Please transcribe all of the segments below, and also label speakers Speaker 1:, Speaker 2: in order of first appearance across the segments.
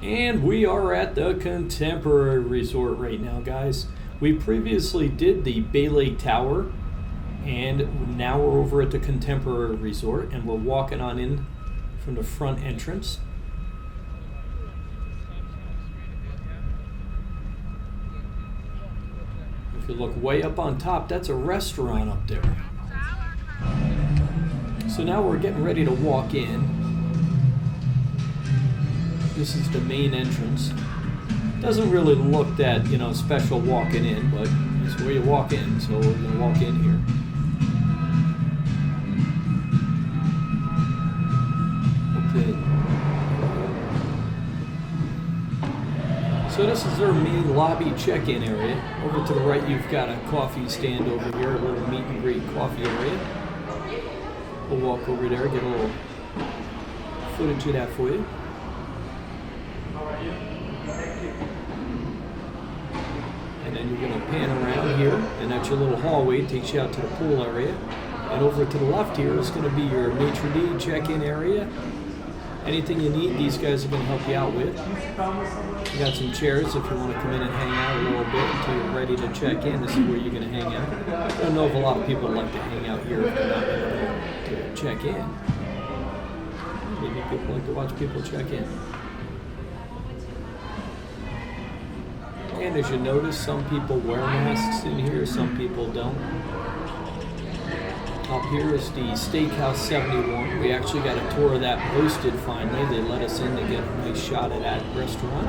Speaker 1: And we are at the Contemporary Resort right now, guys. We previously did the Bay Lake Tower, and now we're over at the Contemporary Resort, and we're walking on in from the front entrance. If you look way up on top, that's a restaurant up there. So now we're getting ready to walk in. This is the main entrance. Doesn't really look that, special walking in, but it's where you walk in, so we're going to walk in here. Okay. So this is our main lobby check-in area. Over to the right, you've got a coffee stand over here, a little meet and greet coffee area. We'll walk over there, get a little footage of that for you. And then you're going to pan around here, and that's your little hallway. It takes you out to the pool area. And over to the left here is going to be your maitre d' check-in area. Anything you need, these guys are going to help you out with. You got some chairs if you want to come in and hang out a little bit until you're ready to check in. This is where you're going to hang out. I don't know if a lot of people like to hang out here if they're not going to check in. Maybe people like to watch people check in. And as you notice, some people wear masks in here, some people don't. Up here is the Steakhouse 71. We actually got a tour of that posted finally. They let us in to get a nice shot of that restaurant.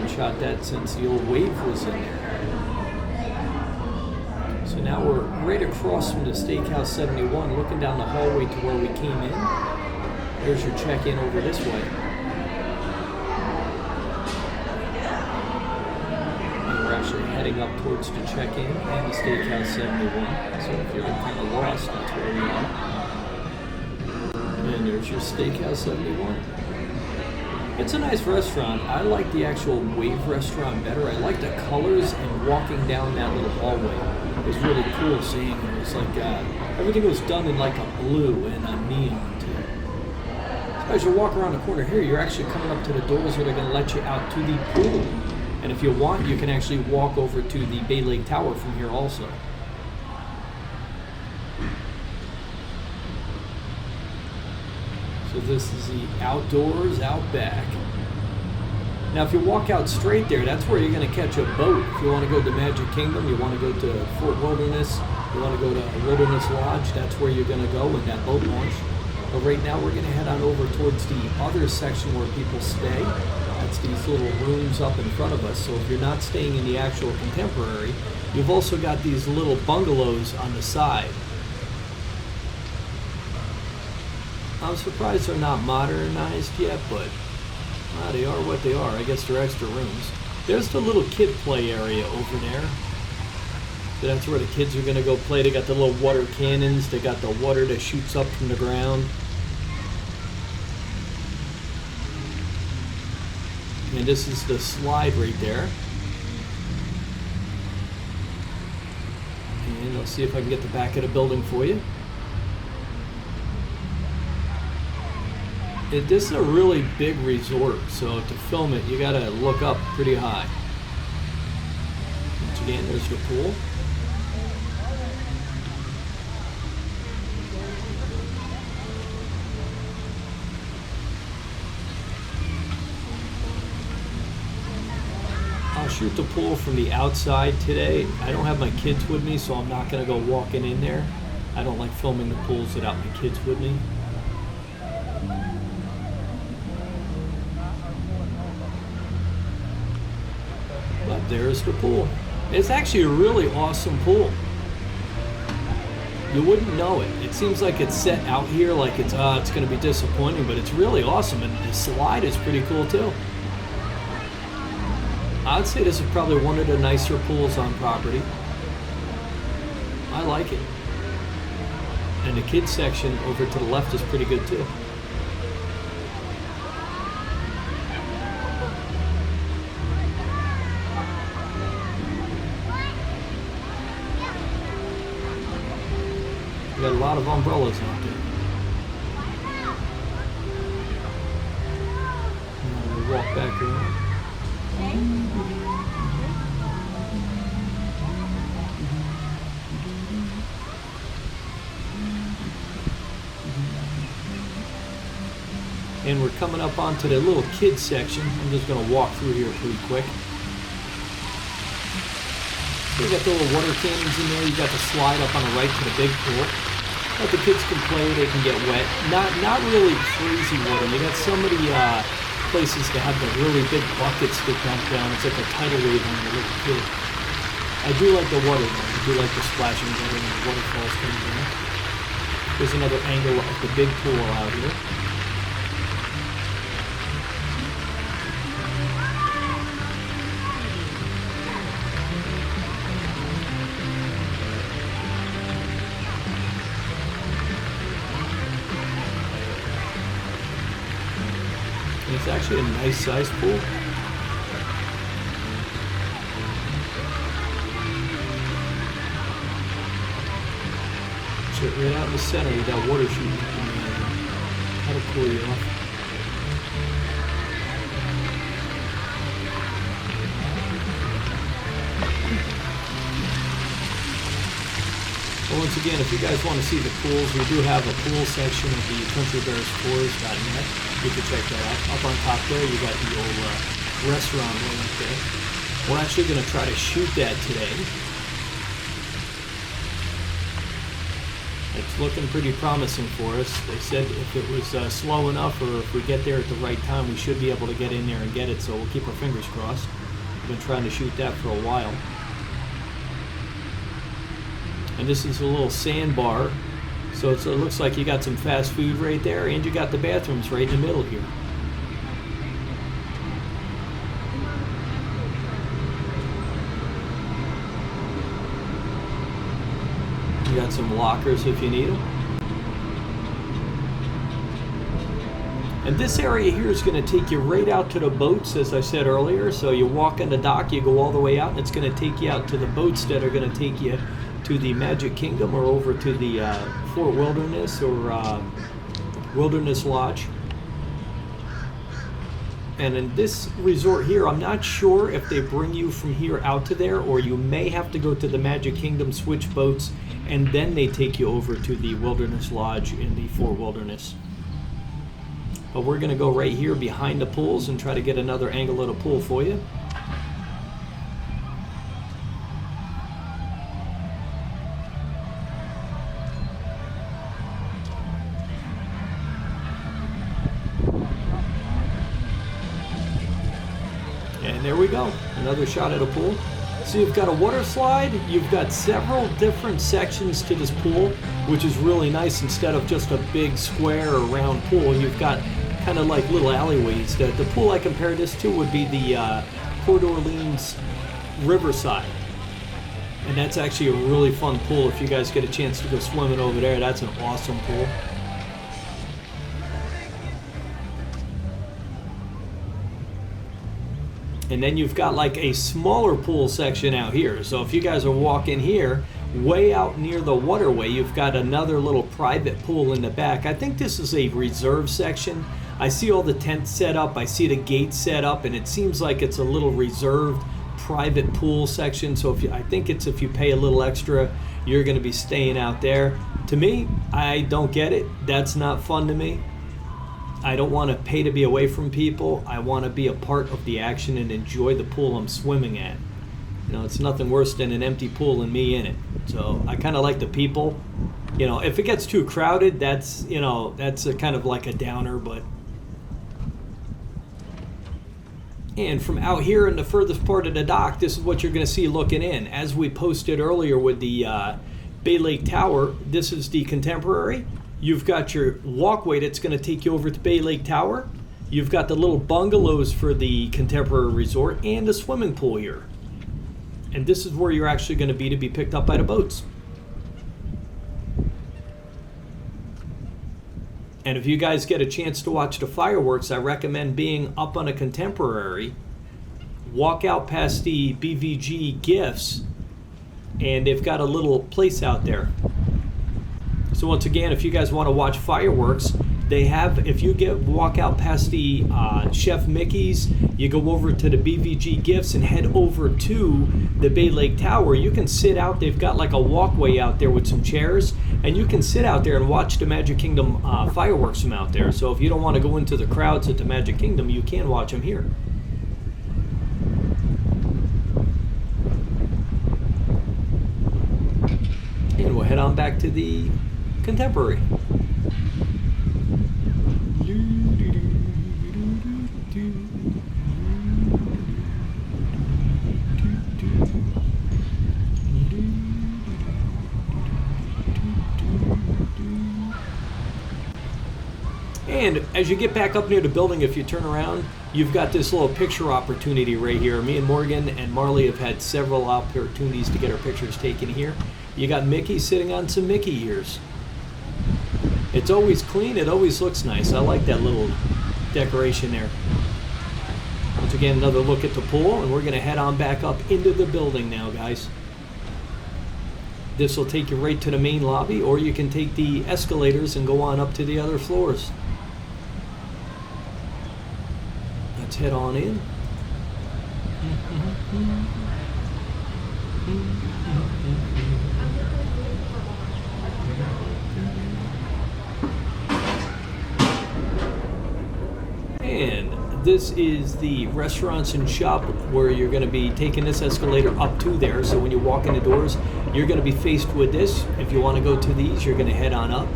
Speaker 1: We shot that since the old Wave was in there. So now we're right across from the Steakhouse 71, looking down the hallway to where we came in. There's your check-in over this way. Heading up towards the check-in and the Steakhouse 71. So if you're kind of lost, that's where we are. And there's your Steakhouse 71. It's a nice restaurant. I like the actual Wave restaurant better. I like the colors, and walking down that little hallway was really cool seeing it. It was like everything was done in like a blue and a neon too. So as you walk around the corner here, you're actually coming up to the doors where they're going to let you out to the pool. And if you want, you can actually walk over to the Bay Lake Tower from here also. So this is the outdoors, out back. Now if you walk out straight there, that's where you're going to catch a boat. If you want to go to Magic Kingdom, you want to go to Fort Wilderness, you want to go to Wilderness Lodge, that's where you're going to go with that boat launch. But right now we're going to head on over towards the other section where people stay. That's these little rooms up in front of us. So if you're not staying in the actual Contemporary, you've also got these little bungalows on the side. I'm surprised they're not modernized yet, but they are what they are. I guess they're extra rooms. There's the little kid play area over there. So that's where the kids are going to go play. They got the little water cannons. They got the water that shoots up from the ground. And this is the slide right there. And I'll see if I can get the back of the building for you. This is a really big resort, so to film it, you gotta look up pretty high. Once again, there's your pool. I'll shoot the pool from the outside today. I don't have my kids with me, so I'm not going to go walking in there. I don't like filming the pools without my kids with me. But there's the pool. It's actually a really awesome pool. You wouldn't know it. It seems like it's set out here like it's going to be disappointing, but it's really awesome, and the slide is pretty cool too. I'd say this is probably one of the nicer pools on property. I like it. And the kids section over to the left is pretty good too. We got a lot of umbrellas out there. walk back around. And we're coming up onto the little kids section. I'm just going to walk through here pretty quick. So you got the little water cannons in there. You got the slide up on the right to the big pool. But the kids can play, they can get wet. Not really crazy water. You got so many places to have the really big buckets to dump down. It's like a tidal wave on a little kid. I do like the water though. I do like the splashing water when the waterfalls come down. There's another angle of the big pool out here. It's actually a nice sized pool. So right out in the center with that water shooting. That'll cool you off. Well, once again, if you guys want to see the pools, we do have a pool section of the countrybearstours.net. You can check that out. Up on top there, you got the old restaurant right up there. We're actually going to try to shoot that today. It's looking pretty promising for us. They said if it was slow enough, or if we get there at the right time, we should be able to get in there and get it, so we'll keep our fingers crossed. We've been trying to shoot that for a while. And this is a little sandbar. So it looks like you got some fast food right there, and you got the bathrooms right in the middle here. You got some lockers if you need them. And this area here is going to take you right out to the boats, as I said earlier. So you walk on the dock, you go all the way out, and it's going to take you out to the boats that are going to take you to the Magic Kingdom, or over to the Fort Wilderness, or Wilderness Lodge. And in this resort here, I'm not sure if they bring you from here out to there, or you may have to go to the Magic Kingdom, switch boats, and then they take you over to the Wilderness Lodge in the Fort Wilderness. But we're going to go right here behind the pools and try to get another angle of the pool for you. And there we go, another shot at a pool. So you've got a water slide, you've got several different sections to this pool, which is really nice. Instead of just a big square or round pool, you've got kind of like little alleyways. The pool I compare this to would be the Port Orleans Riverside. And that's actually a really fun pool. If you guys get a chance to go swimming over there, that's an awesome pool. And then you've got like a smaller pool section out here. So if you guys are walking here, way out near the waterway, you've got another little private pool in the back. I think this is a reserve section. I see all the tents set up, I see the gates set up, and it seems like it's a little reserved private pool section. So I think it's if you pay a little extra, you're going to be staying out there. To me, I don't get it. That's not fun to me. I don't want to pay to be away from people. I want to be a part of the action and enjoy the pool I'm swimming at. You know, it's nothing worse than an empty pool and me in it. So I kind of like the people. You know, if it gets too crowded, that's a kind of like a downer, but. And from out here in the furthest part of the dock, this is what you're going to see looking in. As we posted earlier with the Bay Lake Tower, this is the Contemporary. You've got your walkway that's going to take you over to Bay Lake Tower. You've got the little bungalows for the Contemporary Resort and the swimming pool here. And this is where you're actually going to be picked up by the boats. And if you guys get a chance to watch the fireworks, I recommend being up on a Contemporary. Walk out past the BVG gifts, and they've got a little place out there. So once again, if you guys want to watch fireworks, they have, if you walk out past the Chef Mickey's, you go over to the BVG Gifts and head over to the Bay Lake Tower. You can sit out. They've got like a walkway out there with some chairs, and you can sit out there and watch the Magic Kingdom fireworks from out there. So if you don't want to go into the crowds at the Magic Kingdom, you can watch them here. And we'll head on back to the Contemporary. And as you get back up near the building, if you turn around, you've got this little picture opportunity right here. Me and Morgan and Marley have had several opportunities to get our pictures taken here. You got Mickey sitting on some Mickey ears. It's always clean. It always looks nice. I like that little decoration there. Once again, another look at the pool, and we're going to head on back up into the building now, guys. This will take you right to the main lobby, or you can take the escalators and go on up to the other floors. Let's head on in. And this is the restaurants and shop where you're going to be taking this escalator up to there. So when you walk in the doors, you're going to be faced with this. If you want to go to these, you're going to head on up.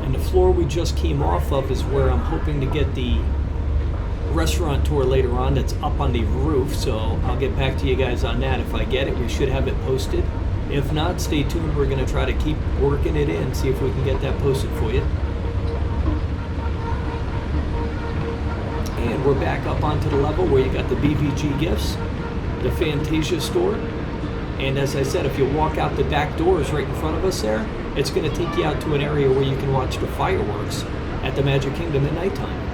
Speaker 1: And the floor we just came off of is where I'm hoping to get the restaurant tour later on. That's up on the roof. So I'll get back to you guys on that. If I get it, we should have it posted. If not, stay tuned. We're going to try to keep working it in, see if we can get that posted for you. And we're back up onto the level where you got the BVG Gifts, the Fantasia store. And as I said, if you walk out the back doors right in front of us there, it's going to take you out to an area where you can watch the fireworks at the Magic Kingdom at nighttime.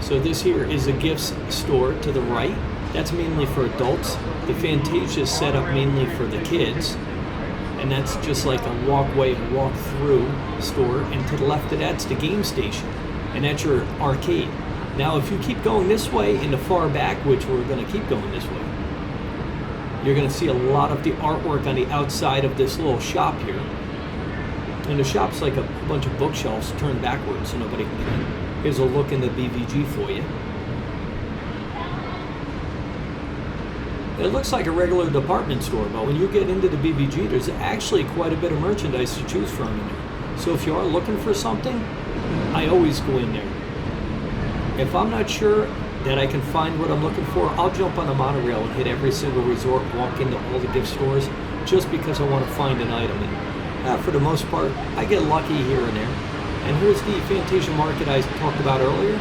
Speaker 1: So this here is a gifts store to the right. That's mainly for adults. The Fantasia is set up mainly for the kids. And that's just like a walkway and walk-through store. And to the left of that's the game station. And that's your arcade. Now, if you keep going this way in the far back, which we're going to keep going this way, you're going to see a lot of the artwork on the outside of this little shop here. And the shop's like a bunch of bookshelves turned backwards so nobody can get in. Here's a look in the BVG for you. It looks like a regular department store, but when you get into the BVG, there's actually quite a bit of merchandise to choose from in there. So if you are looking for something, I always go in there. If I'm not sure that I can find what I'm looking for, I'll jump on a monorail and hit every single resort, walk into all the gift stores, just because I want to find an item. And for the most part, I get lucky here and there. And here's the Fantasia Market I talked about earlier.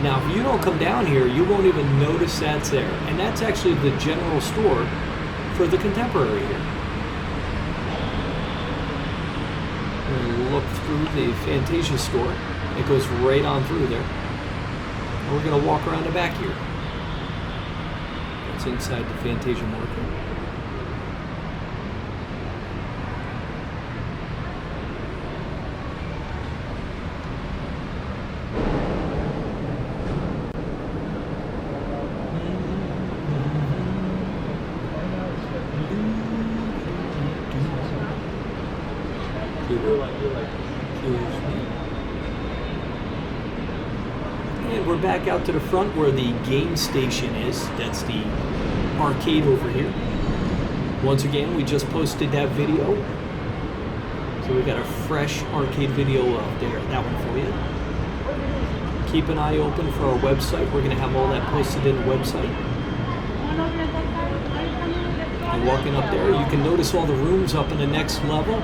Speaker 1: Now, if you don't come down here, you won't even notice that's there. And that's actually the general store for the Contemporary here. Look through the Fantasia store. It goes right on through there. And we're going to walk around the back here. That's inside the Fantasia Market. And we're back out to the front where the game station is. That's the arcade over here. Once again, we just posted that video. So we got a fresh arcade video up there, that one for you. Keep an eye open for our website. We're going to have all that posted in the website. And walking up there, you can notice all the rooms up in the next level.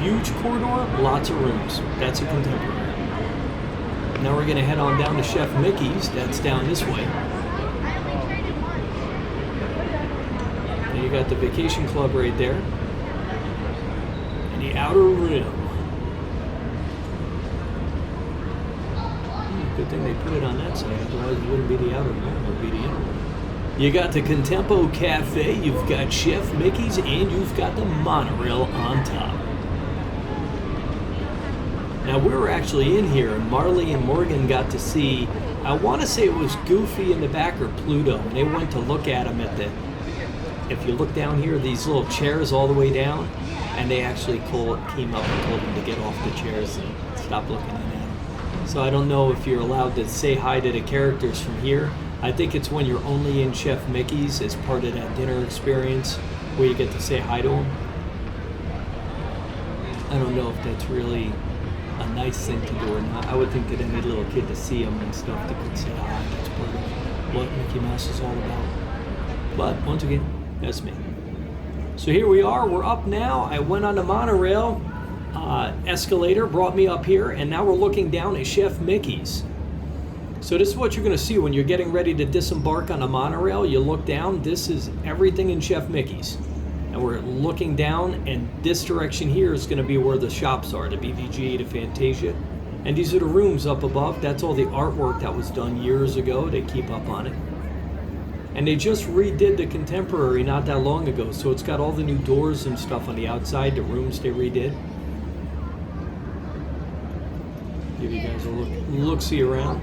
Speaker 1: Huge corridor, lots of rooms. That's a Contemporary. Now we're going to head on down to Chef Mickey's. That's down this way. And you got the Vacation Club right there. And the Outer Rim. Good thing they put it on that side. Otherwise it wouldn't be the Outer Rim. It would be the Inner Rim. You got the Contempo Cafe. You've got Chef Mickey's. And you've got the monorail on top. Now we were actually in here, and Marley and Morgan got to see, I want to say it was Goofy in the back or Pluto, and they went to look at him at the, if you look down here, these little chairs all the way down, and they actually came up and told him to get off the chairs and stop looking at him. So I don't know if you're allowed to say hi to the characters from here. I think it's when you're only in Chef Mickey's as part of that dinner experience where you get to say hi to them. I don't know if that's really a nice thing to do or not. I would think that any little kid to see them and stuff that could say hi, that's part of what Mickey Mouse is all about. But once again, that's me. So here we are, we're up now. I went on the monorail, escalator brought me up here, and now we're looking down at Chef Mickey's. So this is what you're gonna see when you're getting ready to disembark on a monorail. You look down, this is everything in Chef Mickey's. And we're looking down, and this direction here is gonna be where the shops are, the BVG, the Fantasia. And these are the rooms up above. That's all the artwork that was done years ago. They keep up on it. And they just redid the Contemporary not that long ago, so it's got all the new doors and stuff on the outside, the rooms they redid. Give you guys a look-see around.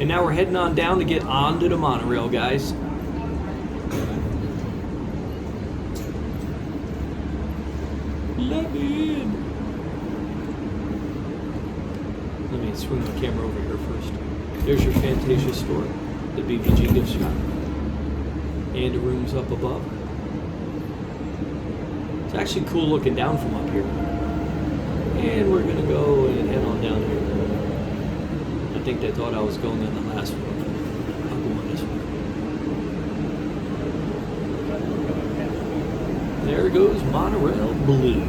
Speaker 1: And now we're heading on down to get onto the monorail, guys. Let me in. Let me swing the camera over here first. There's your Fantasia store, the BVG gift shop, and the rooms up above. It's actually cool looking down from up here. And we're gonna go and head on down here. I think they thought I was going on the last one. I'll go on this one. There goes Monorail Blue.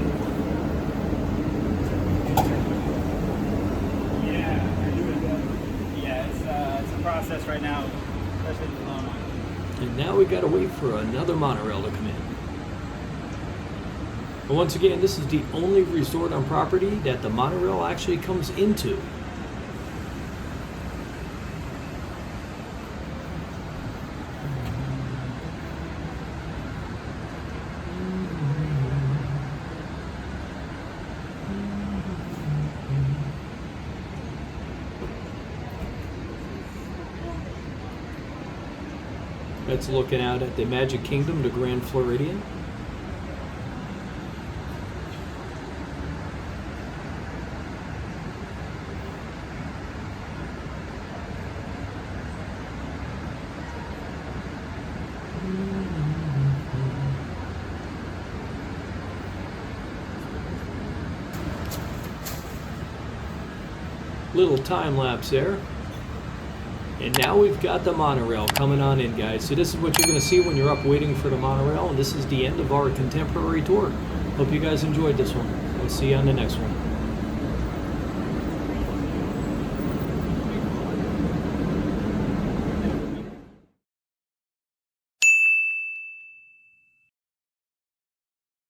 Speaker 2: Yeah, it's a process right now, especially the long one.
Speaker 1: And now we gotta wait for another monorail to come in. But once again, this is the only resort on property that the monorail actually comes into. That's looking out at the Magic Kingdom, the Grand Floridian. Little time lapse there. And now we've got the monorail coming on in, guys. So this is what you're going to see when you're up waiting for the monorail. And this is the end of our Contemporary tour. Hope you guys enjoyed this one. We'll see you on the next one.